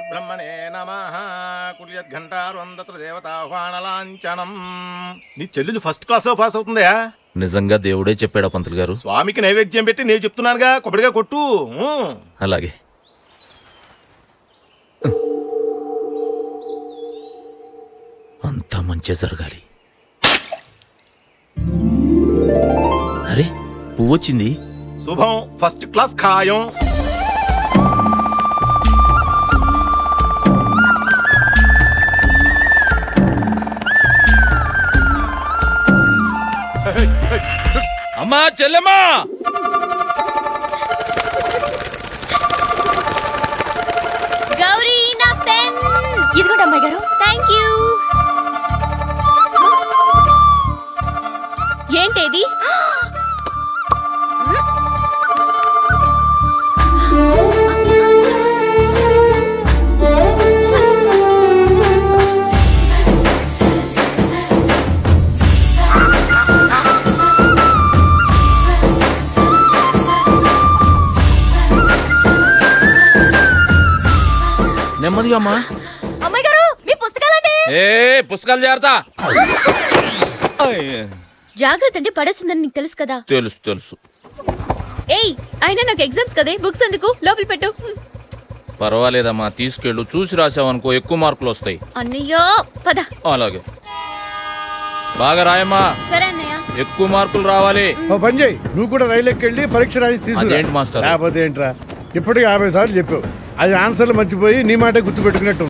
పరబ్రహ్మణే నమః కుల్యద్ఘంటారుందత్ర దేవతాహ్వానలాంఛనం. నీ చెల్లెలు ఫస్ట్ క్లాస్ లో పాస్ అవుతుందా? నిజంగా దేవుడే చెప్పాడా పంతులు గారు? స్వామికి నైవేద్యం పెట్టి నేను చెప్తున్నానుగా, కొబ్బరిగా కొట్టు. అలాగే. అంతా మంచి జరగాలి. అరే పువ్వు వచ్చింది. శుభం, ఫస్ట్ క్లాస్ ఖాయం. అమ్మా చెల్లెమ్మా, గౌరీ నా పెన్. ఇదిగోండి అమ్మాయి గారు. Thank you. ఏంటేది? నెమ్మదిగా అమ్మా. అమ్మాయి గారు మీ పుస్తకాలండి. పుస్తకాలు జాగ్రత్త. జాగ్రత్త అంటే పడేస్తుందని నీకు తెలుసు కదా. తెలుసు తెలుసు. ఏయ్ అయినా నాకు ఎగ్జామ్స్ కదే, బుక్స్ ఎందుకు? లోపల పెట్టు. పర్వాలేదమ్మా, తీసుకెళ్ళు. చూసి రాసావనుకో ఎక్కువ మార్కులు వస్తాయి. అన్నయ్యో పద. అలాగే, బాగా రాయమ్మా. సరే అన్నయ్య. ఎక్కువ మార్కులు రావాలి. పని చేయి, నువ్వు కూడా రైలు ఎక్కెళ్ళి పరీక్ష రాసి తీసుకురా. మాస్టర్ లేకపోతే ఏంట్రా, ఇప్పటికి 50 సార్లు చెప్పావు. అది ఆన్సర్లు మర్చిపోయి నీ మాట గుర్తు పెట్టుకున్నట్టు.